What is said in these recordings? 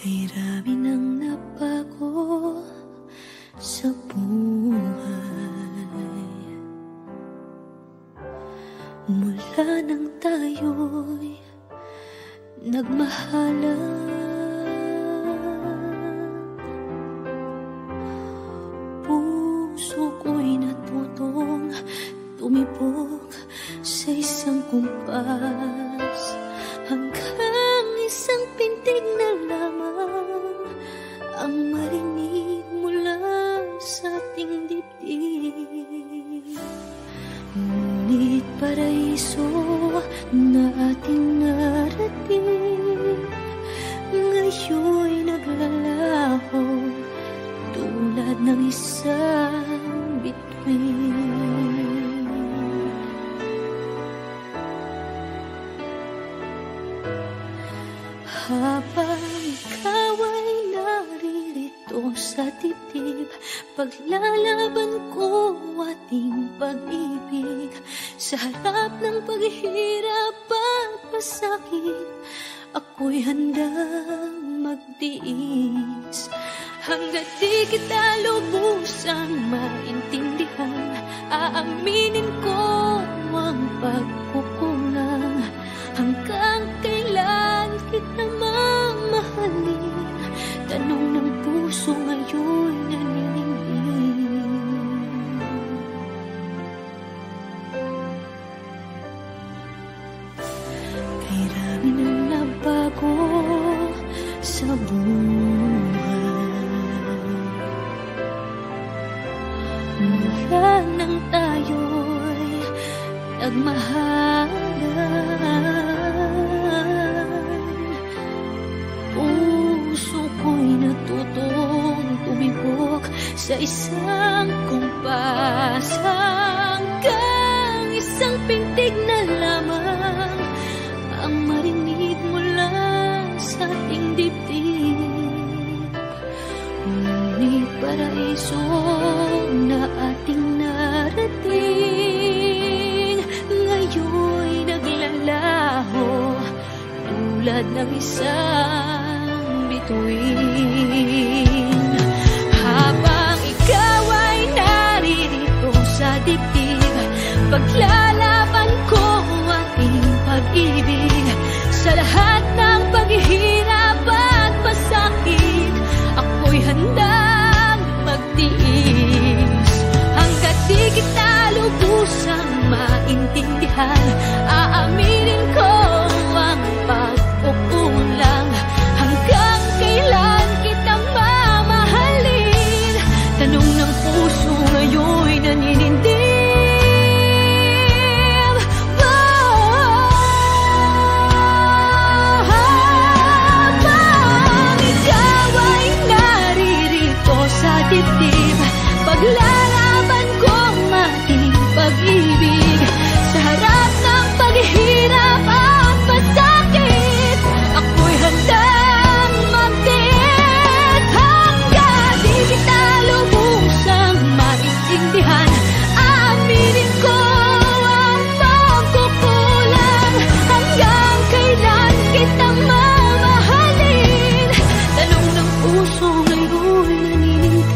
Kay rami nang nabago sa buhay, mula nang tayo'y nagmahalan. Puso ko'y natutong tumibok sa isang kumpas, hanggang isang pintig na lamang ang marinig mula sa ating dibdib. Ngunit paraiso na ating narating, ngayon'y naglalaho tulad ng isang bituin. Habang ikaw ay naririto sa dibdib, paglalaban ko ating pag-ibig. Sa harap ng paghihirap at pasakit, ako'y handang magtiis. Hanggat di kita lubusang maintindihan, aaminin ko ang pagkukulang. Hanggang kailan kita mamahalin? Tanong ng puso ngayon naninindig. Kay rami nang nabago sa buhay, mula nang tayo'y nagmahalan. Puso ko'y natutong tumibok sa isang kumpas, hanggang isang pintig na lamang ang marinig mula sa ating dibdib. Ngunit paraiso na ating narating, ngayon'y naglalaho tulad ng isang bituin. Habang ikaw ay naririto sa dibdib, paglalaban ko ating pag-ibig. Sa lahat ng paghihirap at pasakit, ako'y handang magtiis. Hanggat di kita lubusang maintindihan, aaminin ko ang pagkukulang. Hanggang kailan kita mamahalin? Tanong ng puso ngayon'y naninindig. Habang ikaw ay naririto sa dibdib, paglalaban ko ang ating pag-ibig. Sa harap ng paghihirap at pasakit, ako'y handang magtiis. Hanggang di kita lubusang maintindihan, aaminin ko ang pagkukulang. Hanggang kailan kita mamahalin? Tanong ng puso ngayon naninindig.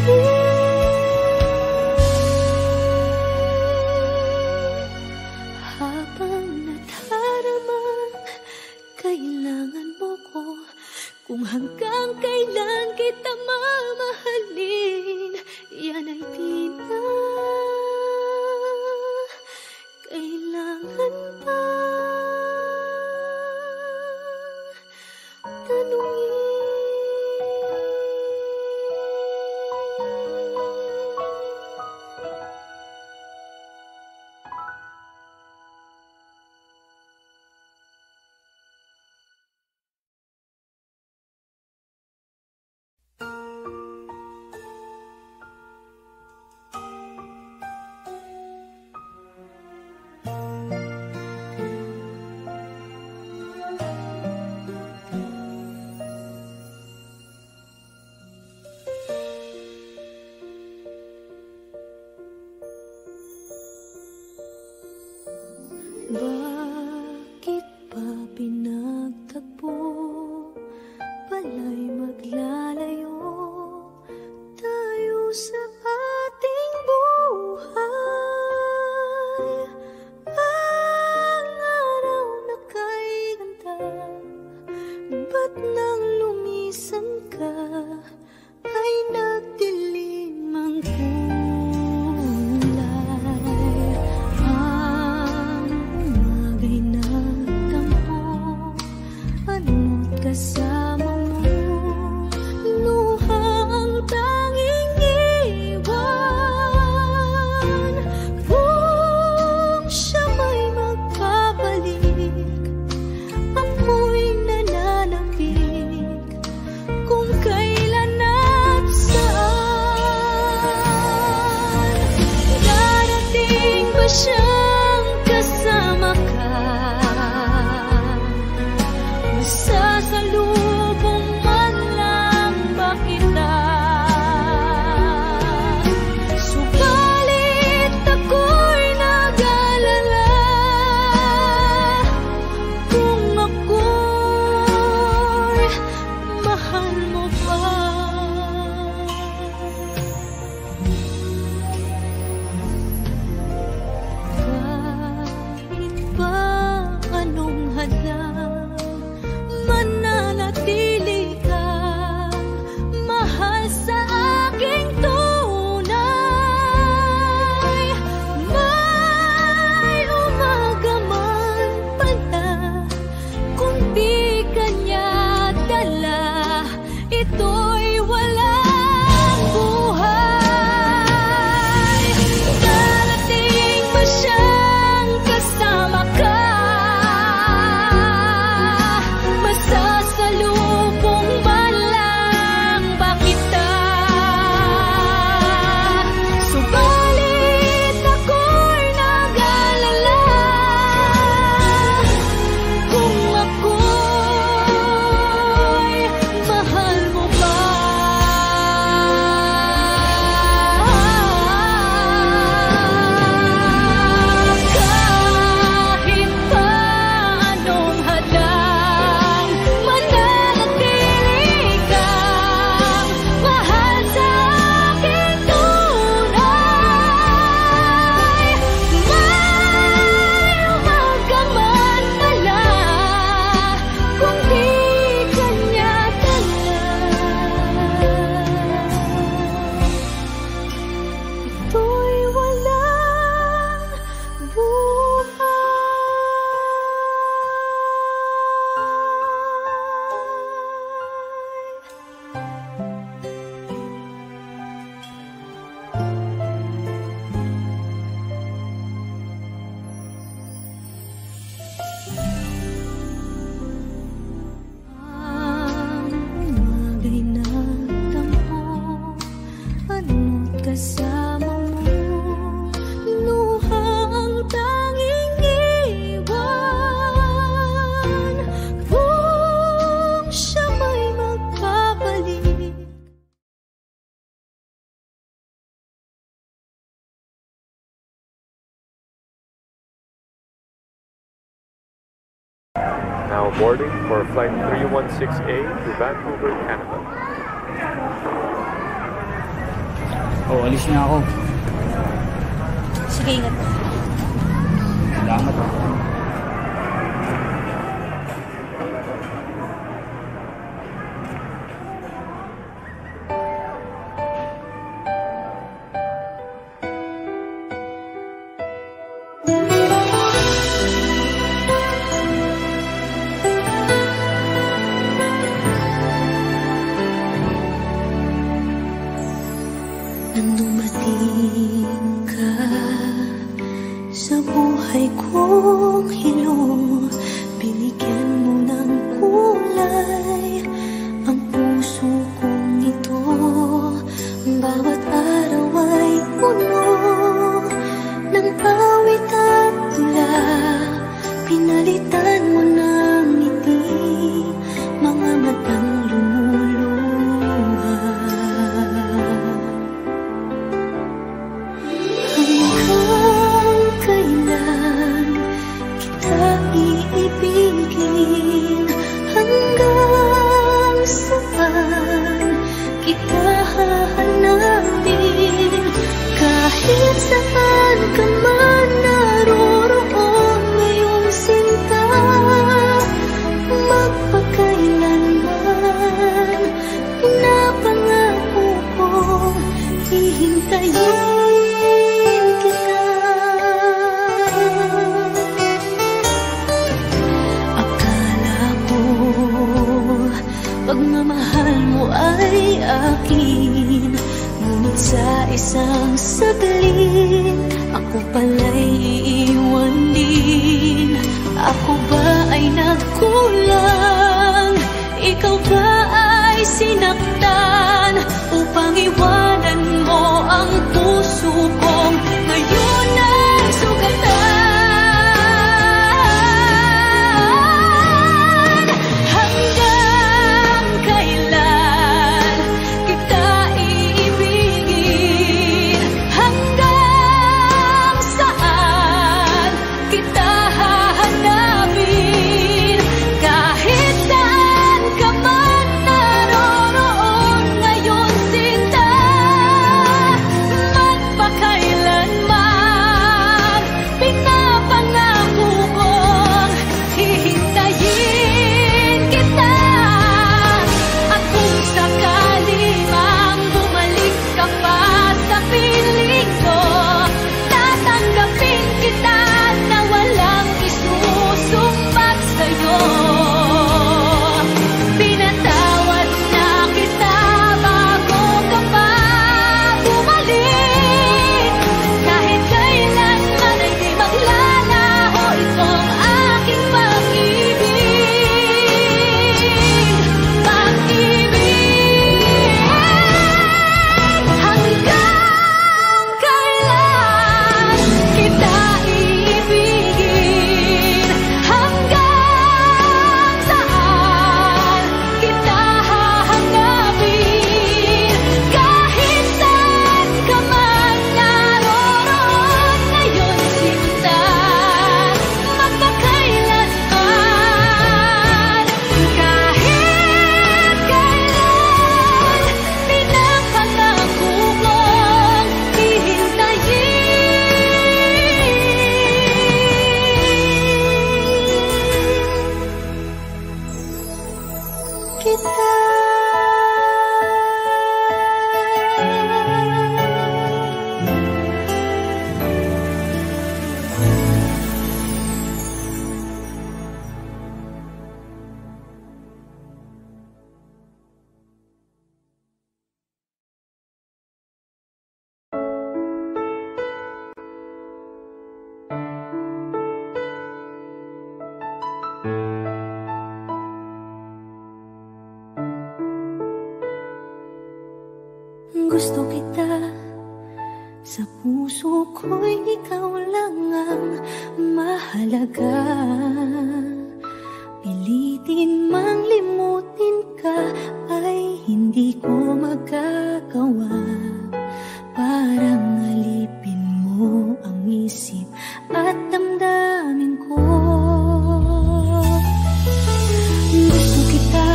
Habang nadaramang kailangan mo ko, kung hanggang kailan kita mamahalin, yan ay di na kailangan pa tanungin. Bakit ba pinagtagpo? Pala'y siyang kasama ka, masasalubong man lang ba kita? Subalit ako'y nag-alala kung ako'y mahal mo ba. Kahit pa anong hadlang, mananatili kang mahal sa aking tunay. May umaga man pala kung di kanya dala, ito'y walang buhay. Darating ba siyang kasama ka, masasalubong man lang ba kita? Subalit ako'y nag-alala kung ako'y mahal mo ba. Kahit pa anong hadlang, mananatili kang mahal sa aking tunay. May umaga man pala kung di kanya dala, ito'y walang buhay. Ang umaga'y nagtampo, ano't kasama mo, luha ang tanging iwan. Kung siya may magpapalik, Now boarding for flight 316A to Vancouver, Canada. Oh, alis na ako. sige, ingat. Salamat. Nang dumating ka sa buhay kong hilong, binigyan mo ng kulay ang puso kong ito. Bawat araw ay puno ng awit at tula, pinalitan mo ng ngiti mga matang lumuluha. Hanggang kailan kita iibigin? Hanggang saan kita hahanapin? Kahit saan ka man naroroon ngayong sinta, magpakailanman pinapangako kong hihintayin kita. Akala ko pagmamahal mo ay akin, ngunit sa isang saglit ako pala'y iiwan din. Ako ba ay nagkulang? Ikaw ba ay sinaktan upang iwanan mo ang puso kong ngayon ay sugat? ko'y ikaw lang ang mahalaga. Pilitin mang limutin ka ay hindi ko magagawa. Parang alipin mo ang isip at damdamin ko. Gusto kita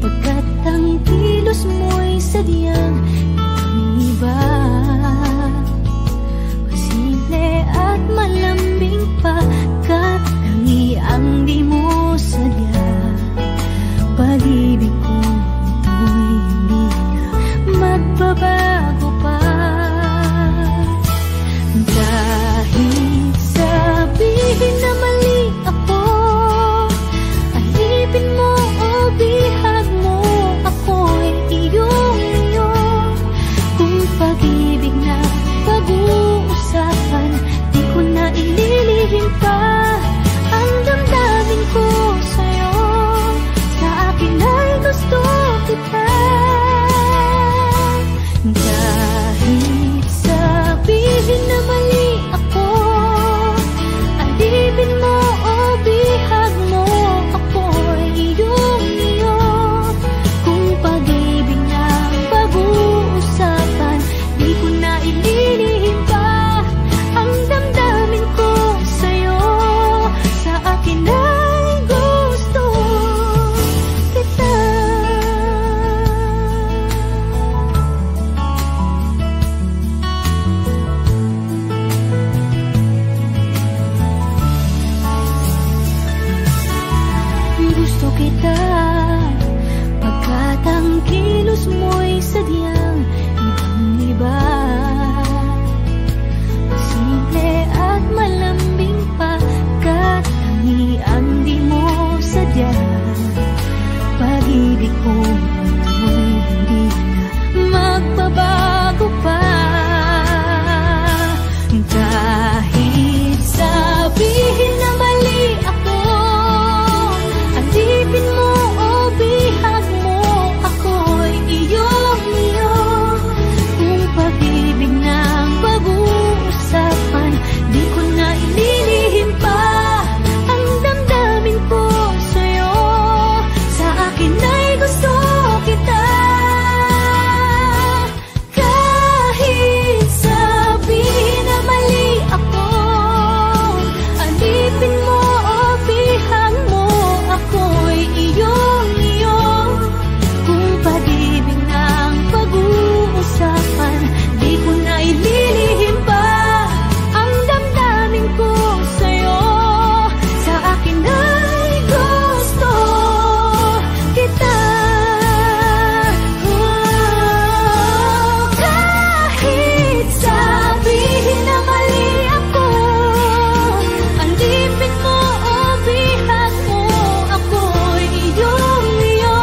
pagkat ang kilos mo'y sadyang iba. Pasimple at malambing pagkat tangi ang di mo sadya. Pag-ibig kong ito'y hindi na magbabago pa. Kahit sabihin na mali ako, alipin mo o bihag mo, ako'y iyong-iyo. Kung pag-ibig na pag-uusapan, di ko na ililihim pa ang damdamin ko sa'yo. Sa akin ay gusto kita. Kahit sabihin na mali ako, alipin mo o bihag mo, ako'y iyong-iyo. Kung pag-ibig na pag-uusapan, di ko na ililihim pa ang damdamin ko sa'yo. Sa akin ay gusto kita. Gusto kita pagkat ang kilos mo'y sadyang ibang-iba. Simple at malambing pagkat tangi ang di mo sadya. Pag-ibig ko ito'y hindi na magbabago pa. Kahit sabihin na mali ako, alipin mo o bihag mo, ako'y iyong-iyo. Kung pag-ibig na pag-uusapan, di ko na ililihim pa ang damdamin ko sa'yo. Sa akin ay gusto kita. Kahit sabihin na mali ako, alipin mo o bihag mo, ako'y iyong-iyo. Kung pag-ibig ng pag-uusapan, di ko na ililihim pa ang damdamin ko sa'yo. Sa akin ay gusto kita. Kahit sabihin na mali ako, alipin mo o bihag mo, ako'y iyong-iyo.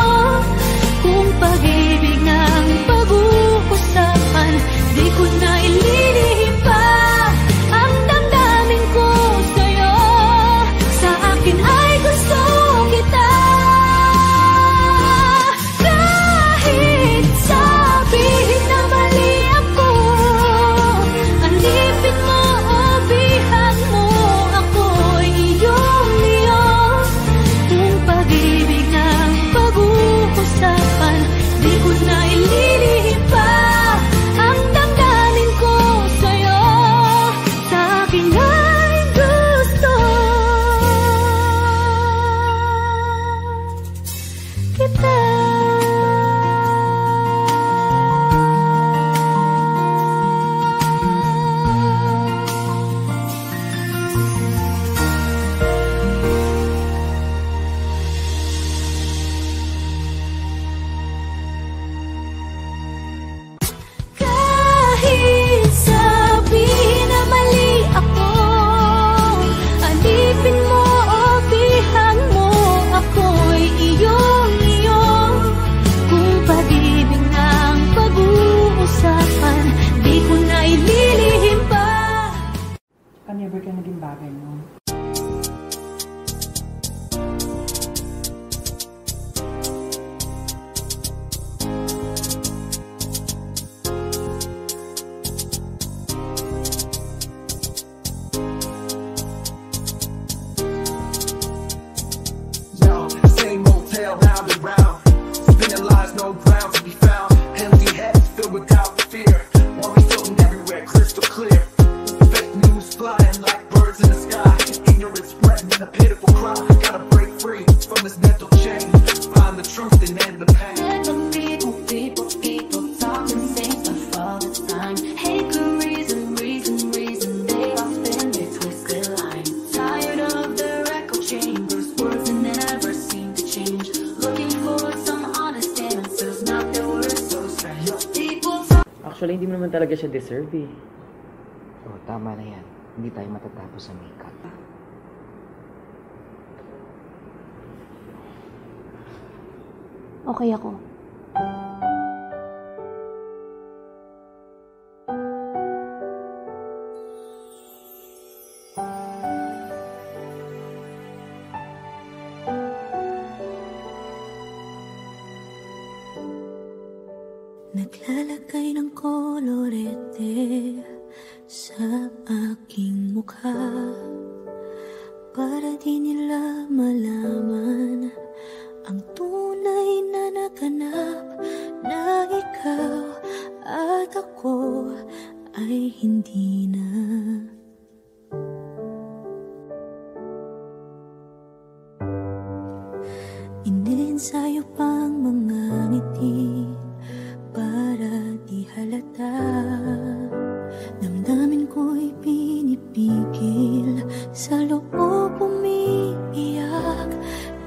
Kung pag-ibig ng pag-uusapan, di ko na ililihim pa ang damdamin ko sa'yo. Sa akin ay gusto kita. Kahit sabihin na mali ako, alipin mo o bihag mo, ako'y iyong-iyo. Kung pag-ibig ng pag-uusapan, di ko na ililihim pa ang damdamin ko sa'yo. Sa akin ay gusto kita. Kahit sabihin na mali ako, alipin mo o bihag mo, ako'y iyong-iyo. Kung pag-ibig ng pag-uusapan, di ko na ililihim pa. Never ka naging bagay mo. pala hindi mo naman talaga siya deserve eh. Oh, tama na yan. Hindi tayo matatapos sa makeup. Okay ako. Naglalagay ng kolorete sa aking mukha para di nila malaman ang tunay na naganap, na ikaw at ako ay hindi na. Iniensayo pang mga ngiti para di halata. Damdamin ko'y pinipigil, sa loob umiiyak,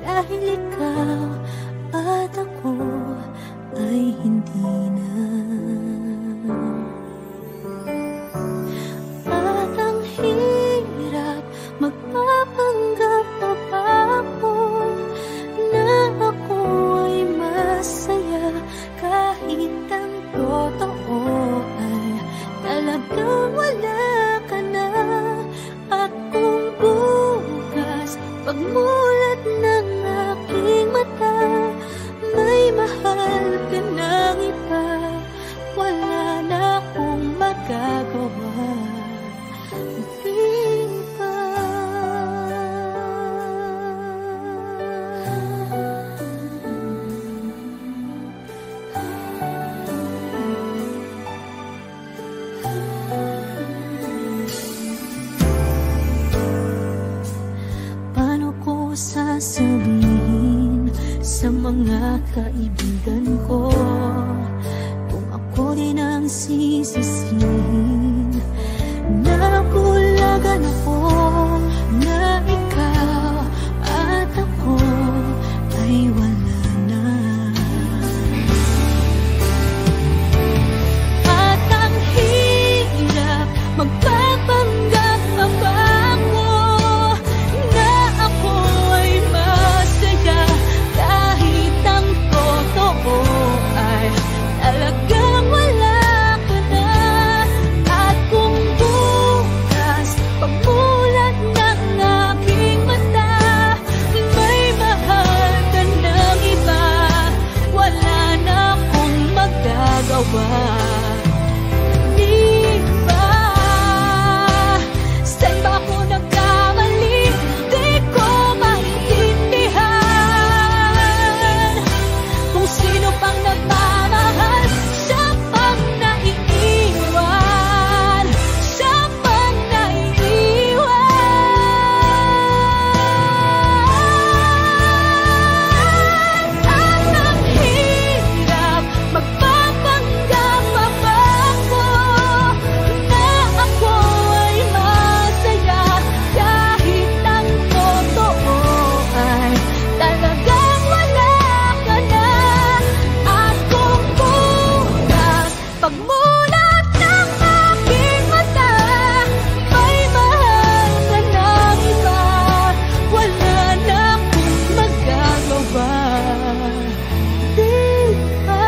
dahil ikaw at ako ay hindi na. At ang hirap magpapanggap na pa ako na ako ay masaya, kahit ang totoo ay talagang wala ka na. At kung bukas pagmulat ng aking mata, may mahal ka ng iba, wala na akong magagawa. Di ba? Paano ko sasabihin sa mga kaibigan ko kung ako din ang sisisihin? Nabulagan ako na ikaw at ako ay wala na. At ang hirap magpapanggap pa ba ako na ako ay masaya, kahit ang totoo ay talagang wala ka na. At kung bukas pagmulat ng aking mata, may mahal ka ng iba, wala na akong magagawa. Di ba? Saan ba ako nagkamali? Di ko maintindihan kung sino pang nagmamahal, siya pang naiiwan, siya pang naiiwan. At ang hirap magpapanggap pa ba ako na ako ay masaya, kahit ang totoo ay talagang wala ka na. At kung bukas pagmulat ng aking mata, may mahal ka ng iba, wala na akong magagawa. Di ba?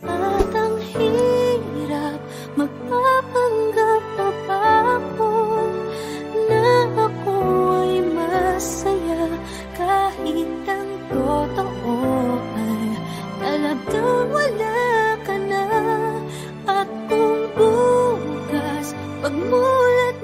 At ang hirap magpapanggap pa ba ako na ako ay masaya, kahit ang totoo ay talagang wala ka na. At kung bukas pagmulat